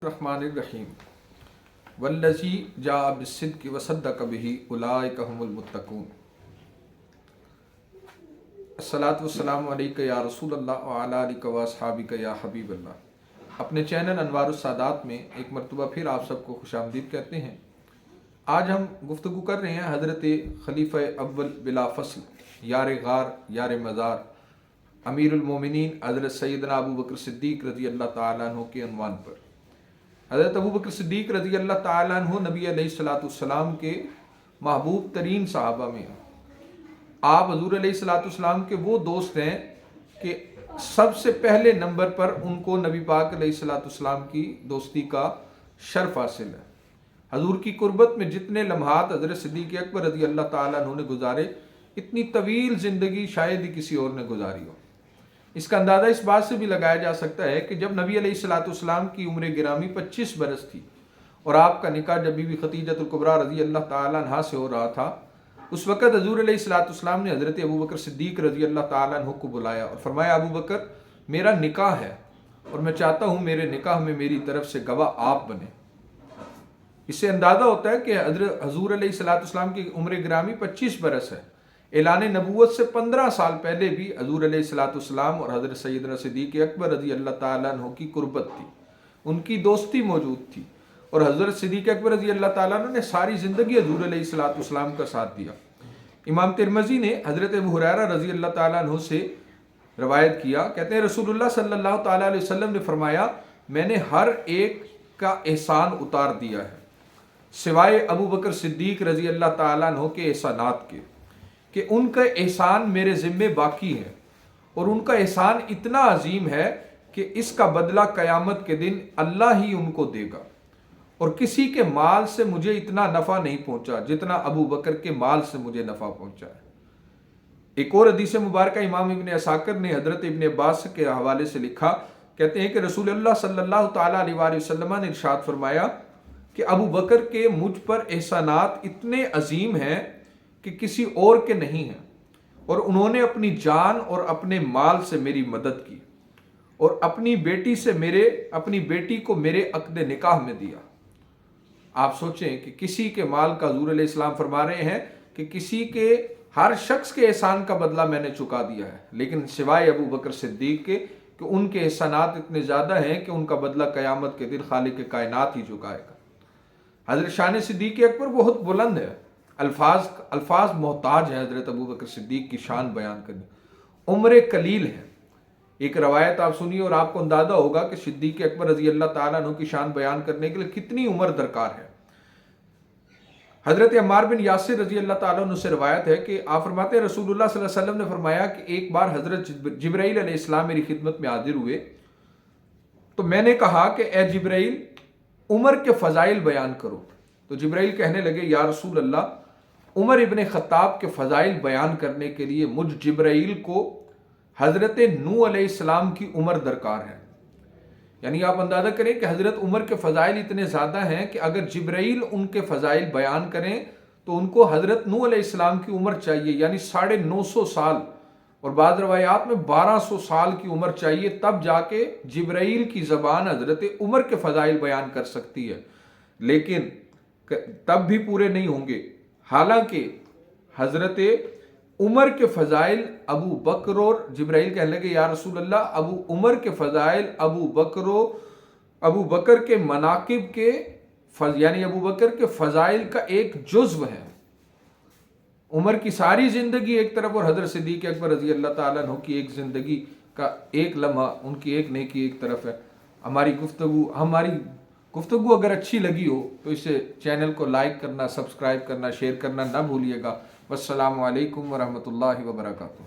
الرحمن الرحیم والذی جاء بالصدق وصدق به اولئک هم المتقون۔ الصلاۃ والسلام علیک یا رسول اللہ وعلی آلک واصحابک یا حبیب اللہ۔ اپنے چینل انوار السادات میں ایک مرتبہ پھر آپ سب کو خوش آمدید کہتے ہیں۔ آج ہم گفتگو کر رہے ہیں حضرت خلیفہ اول بلا فصل، یار غار یار مزار، امیر المومنین حضرت سیدنا ابو بکر صدیق رضی اللہ تعالیٰ عنہ کے عنوان پر۔ حضرت ابو بکر صدیق رضی اللہ تعالیٰ عنہ نبی علیہ السلام کے محبوب ترین صحابہ میں ہیں۔ آپ حضور علیہ السلام کے وہ دوست ہیں کہ سب سے پہلے نمبر پر ان کو نبی پاک علیہ السلام کی دوستی کا شرف حاصل ہے۔ حضور کی قربت میں جتنے لمحات حضرت صدیق اکبر رضی اللہ تعالیٰ عنہ نے گزارے، اتنی طویل زندگی شاید ہی کسی اور نے گزاری ہو۔ اس کا اندازہ اس بات سے بھی لگایا جا سکتا ہے کہ جب نبی علیہ السلام کی عمر گرامی 25 برس تھی اور آپ کا نکاح جب بی بی خدیجہ کبریٰ رضی اللہ تعالیٰ عنہا سے ہو رہا تھا، اس وقت حضور علیہ السلام نے حضرت ابو بکر صدیق رضی اللہ تعالیٰ عنہ کو بلایا اور فرمایا، ابو بکر میرا نکاح ہے اور میں چاہتا ہوں میرے نکاح میں میری طرف سے گواہ آپ بنے۔ اس سے اندازہ ہوتا ہے کہ حضور علیہ السلام کی عمر گرامی 25 برس ہے۔ اعلان نبوت سے 15 سال پہلے بھی حضور علیہ السلام اور حضرت سیدنا صدیق اکبر رضی اللہ تعالیٰ عنہ کی قربت تھی، ان کی دوستی موجود تھی، اور حضرت صدیق اکبر رضی اللہ تعالیٰ عنہ نے ساری زندگی حضور علیہ السلام کا ساتھ دیا۔ امام ترمذی نے حضرت ابو ہریرہ رضی اللہ تعالیٰ عنہ سے روایت کیا، کہتے ہیں رسول اللہ صلی اللہ تعالیٰ علیہ وسلم نے فرمایا، میں نے ہر ایک کا احسان اتار دیا ہے سوائے ابو بکر صدیق رضی اللہ تعالیٰ عنہ کے احسانات کے، کہ ان کا احسان میرے ذمے باقی ہے اور ان کا احسان اتنا عظیم ہے کہ اس کا بدلہ قیامت کے دن اللہ ہی ان کو دے گا، اور کسی کے مال سے مجھے اتنا نفع نہیں پہنچا جتنا ابو بکر کے مال سے مجھے نفع پہنچا ہے۔ ایک اور حدیث مبارکہ امام ابن عساکر نے حضرت ابن عباس کے حوالے سے لکھا، کہتے ہیں کہ رسول اللہ صلی اللہ تعالیٰ علیہ وسلم نے ارشاد فرمایا کہ ابو بکر کے مجھ پر احسانات اتنے عظیم ہیں کہ کسی اور کے نہیں ہیں، اور انہوں نے اپنی جان اور اپنے مال سے میری مدد کی اور اپنی بیٹی کو میرے عقد نکاح میں دیا۔ آپ سوچیں کہ کسی کے مال کا حضور علیہ السلام فرما رہے ہیں کہ کسی کے ہر شخص کے احسان کا بدلہ میں نے چکا دیا ہے، لیکن سوائے ابو بکر صدیق کے کہ ان کے احسانات اتنے زیادہ ہیں کہ ان کا بدلہ قیامت کے دن خالق کائنات ہی چکائے گا۔ حضرت شان صدیق اکبر بہت بلند ہے، الفاظ محتاج ہیں حضرت ابو بکر صدیق کی شان بیان کرنے۔ عمر قلیل ہے، ایک روایت آپ سنیے اور آپ کو اندازہ ہوگا کہ صدیق اکبر رضی اللہ تعالیٰ عنہ کی شان بیان کرنے کے لیے کتنی عمر درکار ہے۔ حضرت عمار بن یاسر رضی اللہ تعالیٰ عنہ سے روایت ہے کہ آپ فرماتے ہیں رسول اللہ صلی اللہ علیہ وسلم نے فرمایا کہ ایک بار حضرت جبرائیل علیہ السلام میری خدمت میں حاضر ہوئے تو میں نے کہا کہ اے جبرائیل عمر کے فضائل بیان کرو، تو جبرائیل کہنے لگے یا رسول اللہ عمر ابن خطاب کے فضائل بیان کرنے کے لیے مجھ جبرائیل کو حضرت نوح علیہ السلام کی عمر درکار ہے۔ یعنی آپ اندازہ کریں کہ حضرت عمر کے فضائل اتنے زیادہ ہیں کہ اگر جبرائیل ان کے فضائل بیان کریں تو ان کو حضرت نوح علیہ السلام کی عمر چاہیے، یعنی 950 سال، اور بعض روایات میں 1200 سال کی عمر چاہیے، تب جا کے جبرائیل کی زبان حضرت عمر کے فضائل بیان کر سکتی ہے، لیکن تب بھی پورے نہیں ہوں گے۔ حالانکہ حضرت عمر کے فضائل ابو بکر، اور جبرائیل کہنے لگے یا رسول اللہ ابو عمر کے فضائل ابو بکر کے مناقب کے یعنی ابو بکر کے فضائل کا ایک جزو ہے۔ عمر کی ساری زندگی ایک طرف اور حضرت صدیق اکبر رضی اللہ تعالیٰ عنہ کی ایک زندگی کا ایک لمحہ، ان کی ایک نیکی ایک طرف ہے۔ ہماری گفتگو اگر اچھی لگی ہو تو اسے چینل کو لائک کرنا، سبسکرائب کرنا، شیئر کرنا نہ بھولیے گا۔ والسلام علیکم ورحمۃ اللہ وبرکاتہ۔